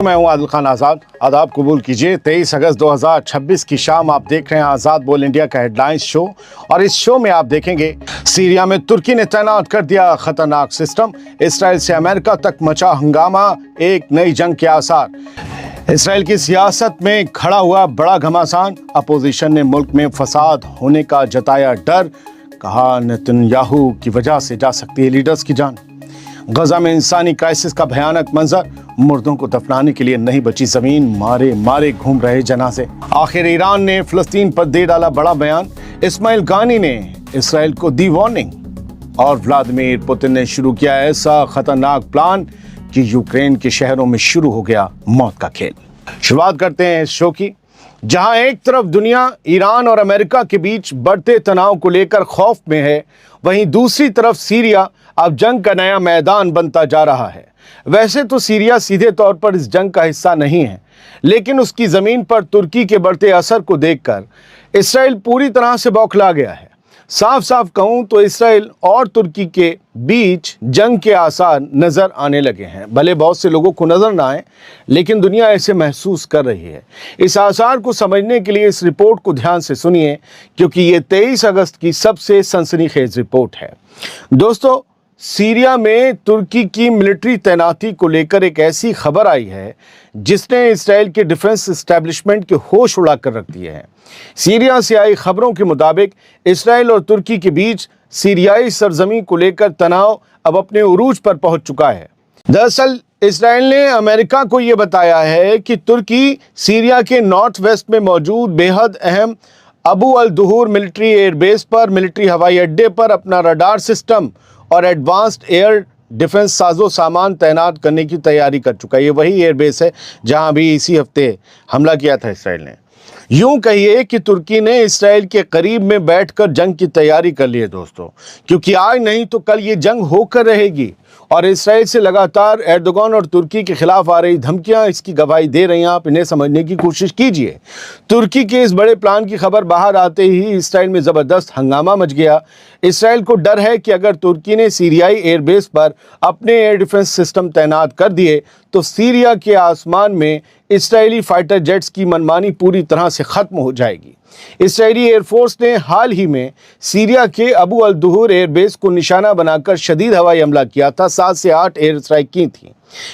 मैं हूं आदिल खान आज़ाद। आदाब कबूल कीजिए। 23 अगस्त 2026 की शाम आप देख रहे हैं आज़ाद बोल इंडिया का हेडलाइंस शो, और इस शो में आप देखेंगे सीरिया में तुर्की ने तैनात कर दिया खतरनाक सिस्टम, इसराइल से अमेरिका तक मचा हंगामा, एक नई जंग के आसार। इसराइल की सियासत में खड़ा हुआ बड़ा घमासान, अपोजिशन ने मुल्क में फसाद होने का जताया डर, कहा नेतन्याहू की वजह से जा सकती है लीडर्स की जान। गजा में इंसानी क्राइसिस का भयानक मंजर, मुर्दों को दफनाने के लिए नहीं बची जमीन, मारे मारे घूम रहे जनाजे। आखिर ईरान ने फिलिस्तीन पर दे डाला बड़ा बयान, इस्माइल गानी ने इसराइल को दी वार्निंग, और व्लादिमीर पुतिन ने शुरू किया ऐसा खतरनाक प्लान कि यूक्रेन के शहरों में शुरू हो गया मौत का खेल। शुरुआत करते हैं इस शो की, जहां एक तरफ दुनिया ईरान और अमेरिका के बीच बढ़ते तनाव को लेकर खौफ में है, वहीं दूसरी तरफ सीरिया अब जंग का नया मैदान बनता जा रहा है। वैसे तो सीरिया सीधे तौर पर इस जंग का हिस्सा नहीं है, लेकिन उसकी ज़मीन पर तुर्की के बढ़ते असर को देखकर इसराइल पूरी तरह से बौखला गया है। साफ साफ कहूं तो इसराइल और तुर्की के बीच जंग के आसार नज़र आने लगे हैं। भले बहुत से लोगों को नज़र ना आए, लेकिन दुनिया ऐसे महसूस कर रही है। इस आसार को समझने के लिए इस रिपोर्ट को ध्यान से सुनिए, क्योंकि ये 23 अगस्त की सबसे सनसनीखेज रिपोर्ट है। दोस्तों, सीरिया में तुर्की की मिलिट्री तैनाती को लेकर एक ऐसी खबर आई है जिसने इसराइल के डिफेंस एस्टेब्लिशमेंट के होश उड़ा कर रख दिए हैं। सीरिया से आई खबरों के मुताबिक इसराइल और तुर्की के बीच सीरियाई सरजमी को लेकर तनाव अब अपने उरूज पर पहुंच चुका है। दरअसल इसराइल ने अमेरिका को यह बताया है कि तुर्की सीरिया के नॉर्थ वेस्ट में मौजूद बेहद अहम अबू अल दुहूर मिलिट्री एयरबेस पर, मिलिट्री हवाई अड्डे पर अपना रडार सिस्टम और एडवांस्ड एयर डिफेंस साजो सामान तैनात करने की तैयारी कर चुका है। ये वही एयरबेस है जहां अभी इसी हफ्ते हमला किया था इसराइल ने। यूं कहिए कि तुर्की ने इसराइल के करीब में बैठकर जंग की तैयारी कर ली है दोस्तों, क्योंकि आज नहीं तो कल ये जंग होकर रहेगी, और इसराइल से लगातार एर्दोगान और तुर्की के खिलाफ आ रही धमकियां इसकी गवाही दे रही हैं। आप इन्हें समझने की कोशिश कीजिए। तुर्की के इस बड़े प्लान की खबर बाहर आते ही इसराइल में ज़बरदस्त हंगामा मच गया। इसराइल को डर है कि अगर तुर्की ने सीरियाई एयरबेस पर अपने एयर डिफेंस सिस्टम तैनात कर दिए तो सीरिया के आसमान में इसराइली फाइटर जेट्स की मनमानी पूरी तरह से ख़त्म हो जाएगी। इसराइली एयरफोर्स ने हाल ही में सीरिया के अबू अल दुहूर एयरबेस को निशाना बनाकर शदीद हवाई हमला किया था। 7 से 8 एयर स्ट्राइक की थी।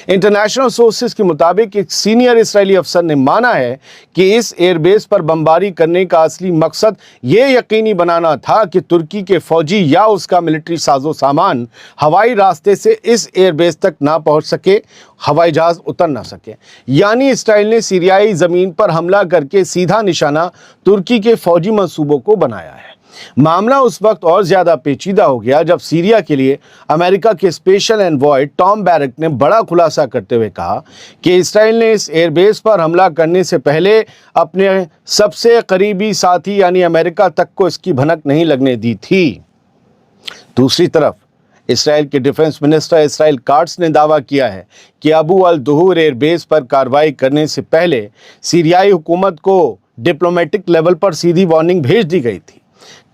इंटरनेशनल सोर्सेज के मुताबिक एक सीनियर इसराइली अफसर ने माना है कि इस एयरबेस पर बमबारी करने का असली मकसद ये यकीनी बनाना था कि तुर्की के फौजी या उसका मिलिट्री साजो सामान हवाई रास्ते से इस एयरबेस तक ना पहुंच सके, हवाई जहाज उतर ना सके। यानी इसराइल ने सीरियाई ज़मीन पर हमला करके सीधा निशाना तुर्की के फौजी मंसूबों को बनाया है। मामला उस वक्त और ज़्यादा पेचीदा हो गया जब सीरिया के लिए अमेरिका के स्पेशल एनवॉय टॉम बैरक ने बड़ा खुलासा करते हुए कहा कि इसराइल ने इस एयरबेस पर हमला करने से पहले अपने सबसे करीबी साथी यानी अमेरिका तक को इसकी भनक नहीं लगने दी थी। दूसरी तरफ इसराइल के डिफेंस मिनिस्टर इसराइल काट्स ने दावा किया है कि अबू अल दुहूर एयरबेस पर कार्रवाई करने से पहले सीरियाई हुकूमत को डिप्लोमेटिक लेवल पर सीधी वार्निंग भेज दी गई थी।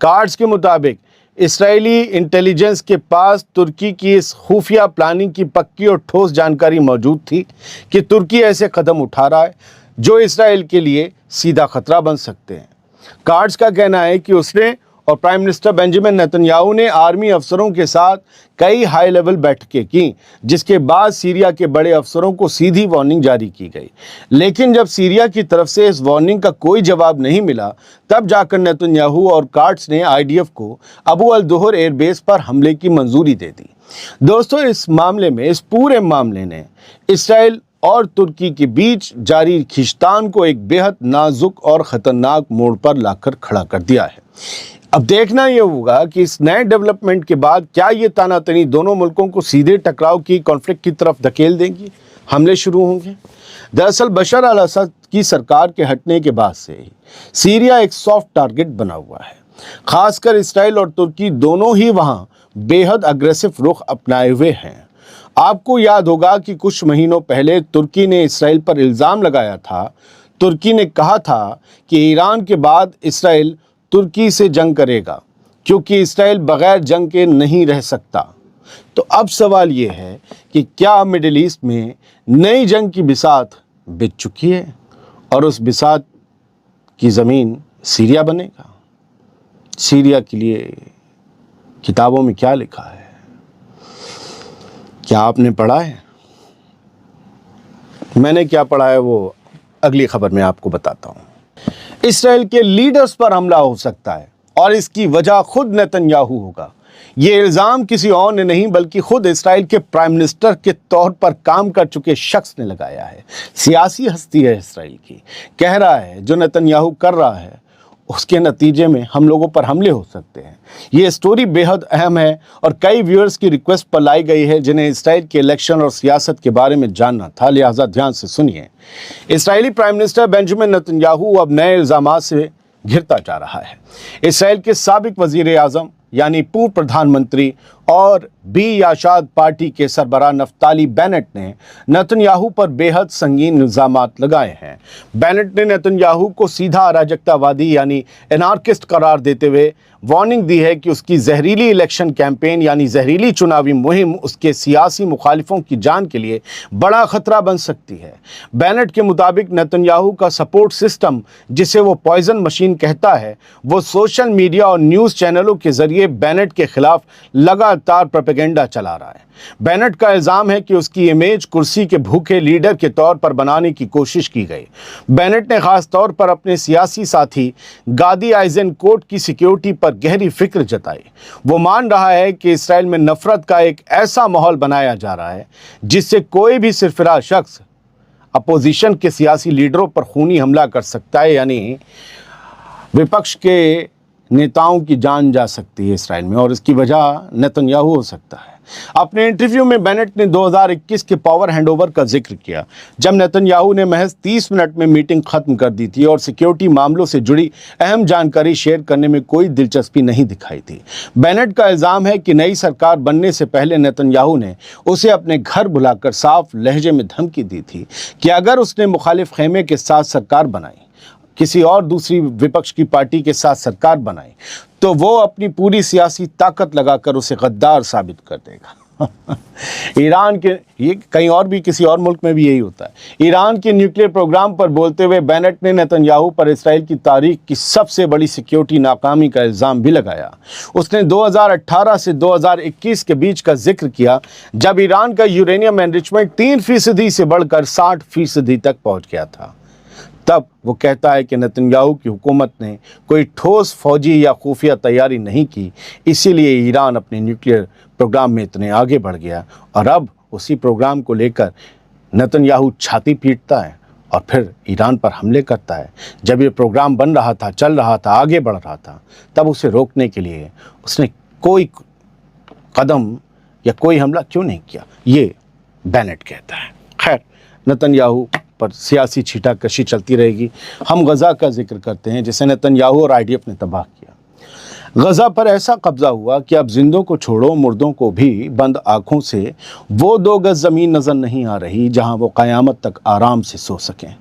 कार्ड्स के मुताबिक इसराइली इंटेलिजेंस के पास तुर्की की इस खुफिया प्लानिंग की पक्की और ठोस जानकारी मौजूद थी कि तुर्की ऐसे कदम उठा रहा है जो इसराइल के लिए सीधा खतरा बन सकते हैं। कार्ड्स का कहना है कि उसने और प्राइम मिनिस्टर बेंजामिन नेतन्याहू ने आर्मी अफसरों के साथ कई हाई लेवल बैठकें की, जिसके बाद सीरिया के बड़े अफसरों को सीधी वार्निंग जारी की गई। लेकिन जब सीरिया की तरफ से इस वार्निंग का कोई जवाब नहीं मिला, तब जाकर नेतन्याहू और कार्ड्स ने आईडीएफ को अबू अल दुहूर एयरबेस पर हमले की मंजूरी दे दी। दोस्तों, इस पूरे मामले ने इसराइल और तुर्की के बीच जारी खींचतान को एक बेहद नाजुक और ख़तरनाक मोड़ पर लाकर खड़ा कर दिया है। अब देखना यह होगा कि इस नए डेवलपमेंट के बाद क्या ये तानातनी दोनों मुल्कों को सीधे टकराव की कॉन्फ्लिक्ट की तरफ धकेल देंगी, हमले शुरू होंगे। दरअसल बशर अल असद की सरकार के हटने के बाद से ही सीरिया एक सॉफ्ट टारगेट बना हुआ है। खासकर इसराइल और तुर्की दोनों ही वहाँ बेहद अग्रेसिव रुख अपनाए हुए हैं। आपको याद होगा कि कुछ महीनों पहले तुर्की ने इसराइल पर इल्ज़ाम लगाया था। तुर्की ने कहा था कि ईरान के बाद इसराइल तुर्की से जंग करेगा, क्योंकि इसराइल बगैर जंग के नहीं रह सकता। तो अब सवाल ये है कि क्या मिडिल ईस्ट में नई जंग की बिसात बिछ चुकी है और उस बिसात की ज़मीन सीरिया बनेगा। सीरिया के लिए किताबों में क्या लिखा है, क्या आपने पढ़ा है? मैंने क्या पढ़ा है वो अगली खबर में आपको बताता हूँ। इसराइल के लीडर्स पर हमला हो सकता है और इसकी वजह खुद नेतन्याहू होगा। ये इल्ज़ाम किसी और ने नहीं बल्कि खुद इसराइल के प्राइम मिनिस्टर के तौर पर काम कर चुके शख्स ने लगाया है। सियासी हस्ती है इसराइल की, कह रहा है जो नेतन्याहू कर रहा है उसके नतीजे में हम लोगों पर हमले हो सकते हैं। ये स्टोरी बेहद अहम है और कई व्यूअर्स की रिक्वेस्ट पर लाई गई है जिन्हें इसराइल के इलेक्शन और सियासत के बारे में जानना था, लिहाजा ध्यान से सुनिए। Israeli prime minister Benjamin Netanyahu अब नए इल्ज़ामात से घिरता जा रहा है। इसराइल के साबिक वज़ीर आज़म यानी पूर्व प्रधानमंत्री और बी याशाद पार्टी के सरबराह नफ्ताली बेनेट ने नेतन्याहू पर बेहद संगीन इल्ज़ामात लगाए हैं। बेनेट ने नेतन्याहू को सीधा अराजकतावादी यानी एनार्किस्ट करार देते हुए वार्निंग दी है कि उसकी जहरीली इलेक्शन कैंपेन यानी जहरीली चुनावी मुहिम उसके सियासी मुखालिफों की जान के लिए बड़ा खतरा बन सकती है। बेनेट के मुताबिक नेतन्याहू का सपोर्ट सिस्टम, जिसे वो पॉइजन मशीन कहता है, वो सोशल मीडिया और न्यूज़ चैनलों के जरिए बेनेट के खिलाफ लगातार प्रोपेगेंडा चला रहा है। बेनेट का इल्ज़ाम है कि उसकी इमेज कुर्सी के भूखे लीडर के तौर पर बनाने की कोशिश की गई। बेनेट ने खास तौर पर अपने सियासी साथी गादी आइज़नकोट की सिक्योरिटी पर गहरी फिक्र जताई। वो मान रहा है कि इसराइल में नफरत का एक ऐसा माहौल बनाया जा रहा है जिससे कोई भी सिरफिरा शख्स अपोजिशन के सियासी लीडरों पर खूनी हमला कर सकता है, यानी विपक्ष के नेताओं की जान जा सकती है इसराइल में और इसकी वजह नेतन्याहू हो सकता है। अपने इंटरव्यू में बेनेट ने 2021 के पावर हैंडओवर का जिक्र किया जब नेतन्याहू ने महज 30 मिनट में मीटिंग खत्म कर दी थी और सिक्योरिटी मामलों से जुड़ी अहम जानकारी शेयर करने में कोई दिलचस्पी नहीं दिखाई थी। बेनेट का इल्ज़ाम है कि नई सरकार बनने से पहले नेतन्याहू ने उसे अपने घर बुलाकर साफ लहजे में धमकी दी थी कि अगर उसने मुखालिफ खेमे के साथ सरकार बनाई, किसी और दूसरी विपक्ष की पार्टी के साथ सरकार बनाई, तो वो अपनी पूरी सियासी ताकत लगाकर उसे गद्दार साबित कर देगा। ईरान के, ये कहीं और भी किसी और मुल्क में भी यही होता है। ईरान के न्यूक्लियर प्रोग्राम पर बोलते हुए बेनेट ने नेतन्याहू पर इसराइल की तारीख की सबसे बड़ी सिक्योरिटी नाकामी का इल्ज़ाम भी लगाया। उसने 2018 से 2021 के बीच का जिक्र किया जब ईरान का यूरेनियम एनरिचमेंट 3% से बढ़कर 60% तक पहुँच गया था। तब वो कहता है कि नेतन्याहू की हुकूमत ने कोई ठोस फौजी या खुफिया तैयारी नहीं की, इसीलिए ईरान अपने न्यूक्लियर प्रोग्राम में इतने आगे बढ़ गया और अब उसी प्रोग्राम को लेकर नेतन्याहू छाती पीटता है और फिर ईरान पर हमले करता है। जब ये प्रोग्राम बन रहा था, चल रहा था, आगे बढ़ रहा था, तब उसे रोकने के लिए उसने कोई कदम या कोई हमला क्यों नहीं किया, ये बेनेट कहता है। खैर, नेतन्याहू पर सियासी छींटाकशी चलती रहेगी। हम गज़ा का जिक्र करते हैं जिसे नेतन्याहू और आईडीएफ ने तबाह किया। गज़ा पर ऐसा कब्जा हुआ कि अब जिंदों को छोड़ो, मुर्दों को भी बंद आँखों से वो 2 गज ज़मीन नज़र नहीं आ रही जहां वो क़यामत तक आराम से सो सकें।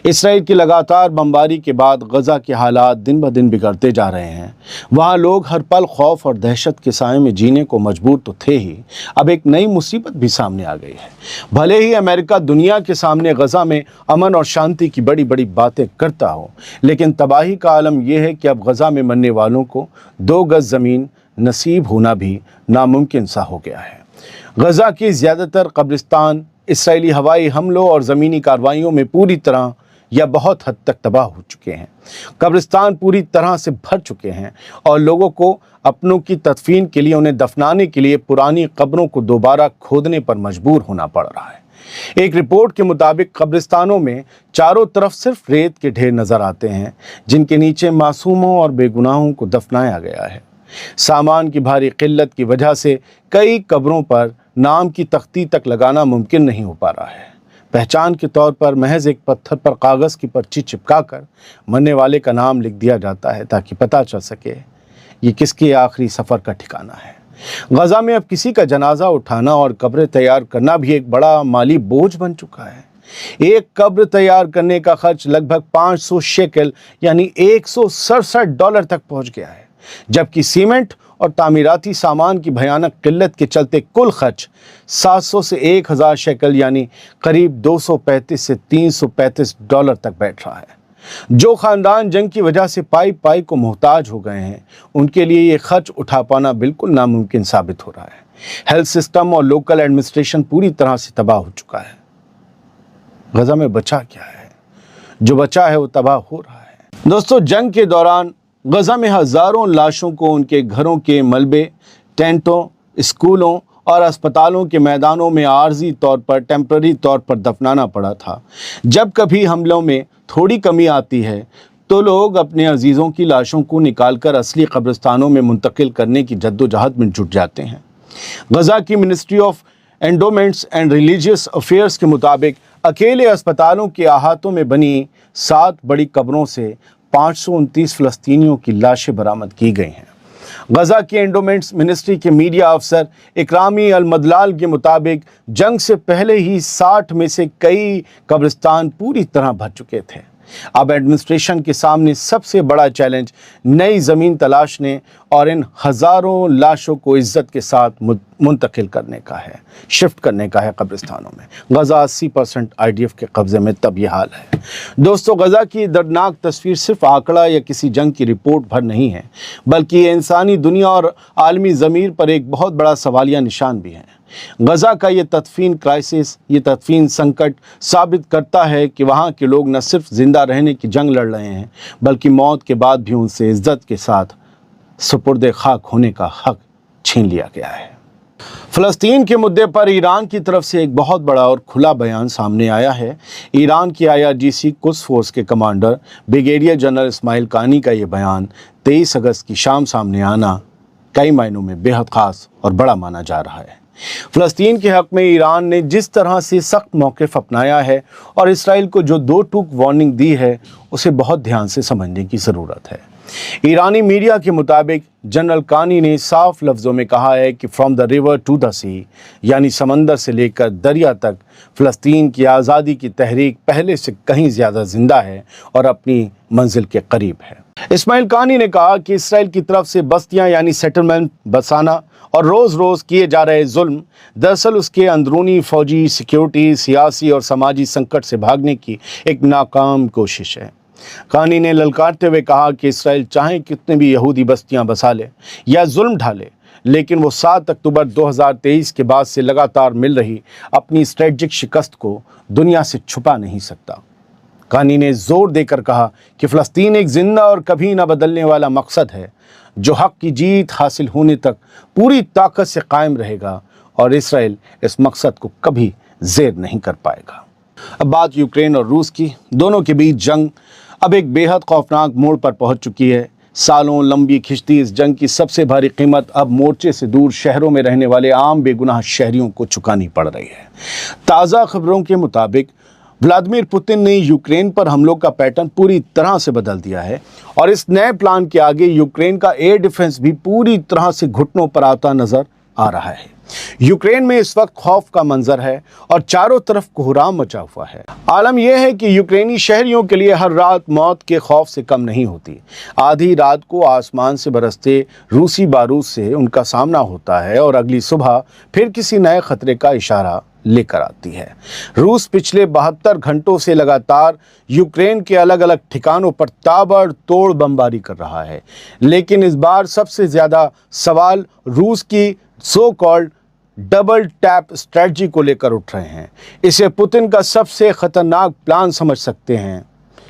इसराइल की लगातार बमबारी के बाद गज़ा के हालात दिन ब दिन बिगड़ते जा रहे हैं। वहाँ लोग हर पल खौफ और दहशत के साए में जीने को मजबूर तो थे ही, अब एक नई मुसीबत भी सामने आ गई है। भले ही अमेरिका दुनिया के सामने गज़ा में अमन और शांति की बड़ी बड़ी बातें करता हो, लेकिन तबाही का आलम यह है कि अब गज़ा में मरने वालों को 2 गज ज़मीन नसीब होना भी नामुमकिन सा हो गया है। गज़ा की ज़्यादातर कब्रिस्तान इसराइली हवाई हमलों और ज़मीनी कार्रवाइयों में पूरी तरह या बहुत हद तक तबाह हो चुके हैं। कब्रिस्तान पूरी तरह से भर चुके हैं और लोगों को अपनों की तदफीन के लिए, उन्हें दफनाने के लिए पुरानी कब्रों को दोबारा खोदने पर मजबूर होना पड़ रहा है। एक रिपोर्ट के मुताबिक कब्रिस्तानों में चारों तरफ सिर्फ रेत के ढेर नज़र आते हैं जिनके नीचे मासूमों और बेगुनाहों को दफनाया गया है। सामान की भारी किल्लत की वजह से कई कब्रों पर नाम की तख्ती तक लगाना मुमकिन नहीं हो पा रहा है। पहचान के तौर पर महज एक पत्थर पर कागज़ की पर्ची चिपकाकर मरने वाले का नाम लिख दिया जाता है ताकि पता चल सके ये किसके आखिरी सफ़र का ठिकाना है। गज़ा में अब किसी का जनाजा उठाना और कब्रें तैयार करना भी एक बड़ा माली बोझ बन चुका है। एक कब्र तैयार करने का खर्च लगभग 500 शेकल यानी $167 तक पहुंच गया है, जबकि सीमेंट और तामीराती सामान की भयानक किल्लत के चलते कुल खर्च 700 से 1000 शेकल यानी करीब 235 से 335 डॉलर तक बैठ रहा है। जो ख़ानदान जंग की वजह से पाई पाई को मोहताज हो गए हैं, उनके लिए ये खर्च उठा पाना बिल्कुल नामुमकिन साबित हो रहा है। हेल्थ सिस्टम और लोकल एडमिनिस्ट्रेशन पूरी तरह से तबाह हो चुका है। गजा में बचा क्या है? जो बचा है वो तबाह हो रहा है। दोस्तों, जंग के दौरान गजा में हज़ारों लाशों को उनके घरों के मलबे, टेंटों, स्कूलों और अस्पतालों के मैदानों में आर्जी तौर पर, टेम्पररी तौर पर दफनाना पड़ा था। जब कभी हमलों में थोड़ी कमी आती है तो लोग अपने अजीज़ों की लाशों को निकालकर असली कब्रिस्तानों में मुंतकिल करने की जद्दोजहद में जुट जाते हैं। गजा की ministry of endowments and religious affairs के मुताबिक अकेले अस्पतालों के अहातों में बनी 7 बड़ी कब्रों से 529 फ़लस्तीनियों की लाशें बरामद की गई हैं। गजा की एंडोमेंट्स मिनिस्ट्री के मीडिया अफसर इकरामी अल-मदलाल के मुताबिक जंग से पहले ही 60 में से कई कब्रिस्तान पूरी तरह भर चुके थे। अब एडमिनिस्ट्रेशन के सामने सबसे बड़ा चैलेंज नई ज़मीन तलाशने और इन हज़ारों लाशों को इज़्ज़त के साथ मुंतकिल करने का है, शिफ्ट करने का है कब्रिस्तानों में। गजा 80% IDF के कब्ज़े में तब ये हाल है। दोस्तों, गजा की दर्दनाक तस्वीर सिर्फ आंकड़ा या किसी जंग की रिपोर्ट भर नहीं है, बल्कि ये इंसानी दुनिया और आलमी ज़मीर पर एक बहुत बड़ा सवालिया निशान भी है। गजा का ये तदफीन क्राइसिस, ये तदफीन संकट साबित करता है कि वहाँ के लोग न सिर्फ ज़िंदा रहने की जंग लड़ रहे हैं, बल्कि मौत के बाद भी उनसे इज़्ज़त के साथ सुपुर्द खाक होने का हक छीन लिया गया है। फ़लस्तीन के मुद्दे पर ईरान की तरफ से एक बहुत बड़ा और खुला बयान सामने आया है। ईरान की IRGC कुद्स फोर्स के कमांडर ब्रिगेडियर जनरल इस्माइल कानी का ये बयान 23 अगस्त की शाम सामने आना कई मायनों में बेहद ख़ास और बड़ा माना जा रहा है। फ़लस्तीन के हक़ में ईरान ने जिस तरह से सख्त मौक़िफ़ अपनाया है और इसराइल को जो 2 टूक वार्निंग दी है, उसे बहुत ध्यान से समझने की ज़रूरत है। ईरानी मीडिया के मुताबिक जनरल कानी ने साफ लफ्ज़ों में कहा है कि from the river to the sea, यानी समंदर से लेकर दरिया तक, फ़लस्तीन की आज़ादी की तहरीक पहले से कहीं ज़्यादा ज़िंदा है और अपनी मंजिल के करीब है। इस्माइल कानी ने कहा कि इसराइल की तरफ से बस्तियां यानी सेटलमेंट बसाना और रोज़ रोज़ किए जा रहे जुल्म दरअसल उसके अंदरूनी फ़ौजी, सिक्योरिटी, सियासी और समाजी संकट से भागने की एक नाकाम कोशिश है। कानी ने ललकारते हुए कहा कि इसराइल चाहे कितने भी यहूदी बस्तियां बसा ले या जुल्म ढाले, लेकिन वो 7 अक्टूबर 2023 के बाद से लगातार मिल रही अपनी स्ट्रेटजिक शिकस्त को दुनिया से छुपा नहीं सकता। कानी ने जोर देकर कहा कि फ़लस्तीन एक जिंदा और कभी न बदलने वाला मकसद है, जो हक़ की जीत हासिल होने तक पूरी ताकत से कायम रहेगा और इसराइल इस मकसद को कभी ज़ेर नहीं कर पाएगा। अब बात यूक्रेन और रूस की। दोनों के बीच जंग अब एक बेहद खौफनाक मोड़ पर पहुंच चुकी है। सालों लंबी खिंचती इस जंग की सबसे भारी कीमत अब मोर्चे से दूर शहरों में रहने वाले आम बेगुनाह शहरियों को चुकानी पड़ रही है। ताज़ा खबरों के मुताबिक व्लादिमीर पुतिन ने यूक्रेन पर हमलों का पैटर्न पूरी तरह से बदल दिया है और इस नए प्लान के आगे यूक्रेन का एयर डिफेंस भी पूरी तरह से घुटनों पर आता नजर आ रहा है। यूक्रेन में इस वक्त खौफ का मंजर है और चारों तरफ कोहराम मचा हुआ है। आलम यह है कि यूक्रेनी शहरियों के लिए हर रात मौत के खौफ से कम नहीं होती। आधी रात को आसमान से बरसते रूसी बारूद से उनका सामना होता है और अगली सुबह फिर किसी नए खतरे का इशारा लेकर आती है। रूस पिछले 72 घंटों से लगातार यूक्रेन के अलग अलग ठिकानों पर ताबड़तोड़ बमबारी कर रहा है, लेकिन इस बार सबसे ज़्यादा सवाल रूस की so called double tap strategy को लेकर उठ रहे हैं। इसे पुतिन का सबसे खतरनाक प्लान समझ सकते हैं,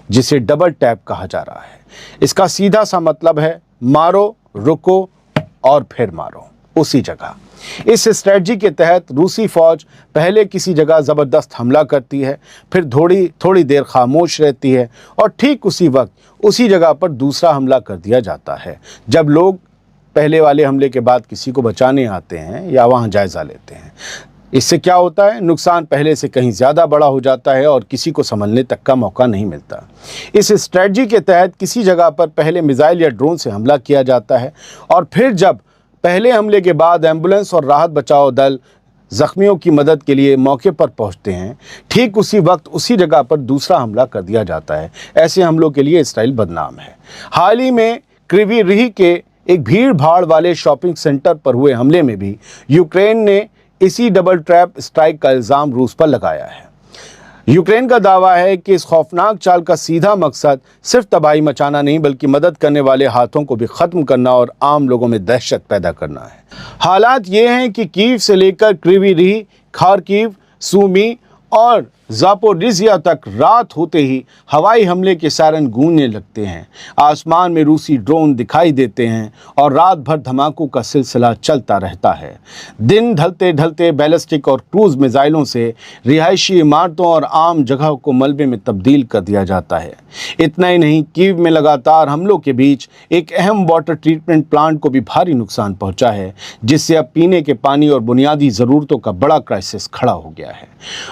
जिसे डबल टैप कहा जा रहा है। इसका सीधा सा मतलब है मारो, रुको और फिर मारो उसी जगह। इस स्ट्रेटजी के तहत रूसी फौज पहले किसी जगह ज़बरदस्त हमला करती है, फिर थोड़ी देर खामोश रहती है और ठीक उसी वक्त उसी जगह पर दूसरा हमला कर दिया जाता है। जब लोग पहले वाले हमले के बाद किसी को बचाने आते हैं या वहाँ जायज़ा लेते हैं, इससे क्या होता है, नुकसान पहले से कहीं ज़्यादा बड़ा हो जाता है और किसी को संभलने तक का मौका नहीं मिलता। इस स्ट्रेटजी के तहत किसी जगह पर पहले मिसाइल या ड्रोन से हमला किया जाता है और फिर जब पहले हमले के बाद एम्बुलेंस और राहत बचाव दल ज़ख्मियों की मदद के लिए मौके पर पहुंचते हैं, ठीक उसी वक्त उसी जगह पर दूसरा हमला कर दिया जाता है। ऐसे हमलों के लिए इसराइल बदनाम है। हाल ही में क्रिवी रिह के एक भीड़ भाड़ वाले शॉपिंग सेंटर पर हुए हमले में भी यूक्रेन ने इसी डबल ट्रैप स्ट्राइक का इल्ज़ाम रूस पर लगाया है। यूक्रेन का दावा है कि इस खौफनाक चाल का सीधा मकसद सिर्फ तबाही मचाना नहीं बल्कि मदद करने वाले हाथों को भी ख़त्म करना और आम लोगों में दहशत पैदा करना है। हालात ये हैं कि कीव से लेकर क्रीवी रीह, खार्किव, सूमी और ज़ापोरिज़िया तक रात होते ही हवाई हमले के सायरन गूंजने लगते हैं। आसमान में रूसी ड्रोन दिखाई देते हैं और रात भर धमाकों का सिलसिला चलता रहता है। दिन ढलते ढलते बैलिस्टिक और क्रूज़ मिसाइलों से रिहायशी इमारतों और आम जगह को मलबे में तब्दील कर दिया जाता है। इतना ही नहीं, कीव में लगातार हमलों के बीच एक अहम वाटर ट्रीटमेंट प्लांट को भी भारी नुकसान पहुंचा है, जिससे अब पीने के पानी और बुनियादी ज़रूरतों का बड़ा क्राइसिस खड़ा हो गया है।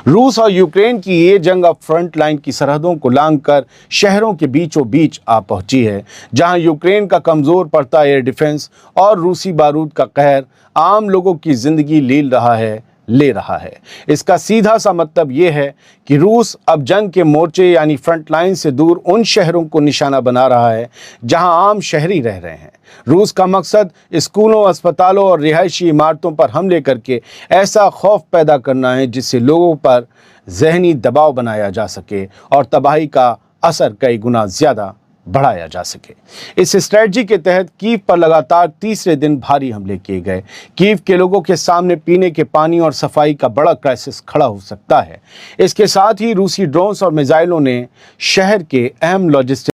रूस और यूक्रेन की ये जंग अब फ्रंट लाइन की सरहदों को लांघकर शहरों के बीचों बीच आ पहुंची है, जहां यूक्रेन का कमज़ोर पड़ता एयर डिफेंस और रूसी बारूद का कहर आम लोगों की ज़िंदगी ले रहा है। इसका सीधा सा मतलब ये है कि रूस अब जंग के मोर्चे यानी फ्रंट लाइन से दूर उन शहरों को निशाना बना रहा है जहां आम शहरी रह रहे हैं। रूस का मकसद स्कूलों, अस्पतालों और रिहायशी इमारतों पर हमले करके ऐसा खौफ पैदा करना है जिससे लोगों पर ज़हनी दबाव बनाया जा सके और तबाही का असर कई गुना ज़्यादा बढ़ाया जा सके। इस स्ट्रेटजी के तहत कीव पर लगातार तीसरे दिन भारी हमले किए गए। कीव के लोगों के सामने पीने के पानी और सफाई का बड़ा क्राइसिस खड़ा हो सकता है। इसके साथ ही रूसी ड्रोन्स और मिसाइलों ने शहर के अहम लॉजिस्टिक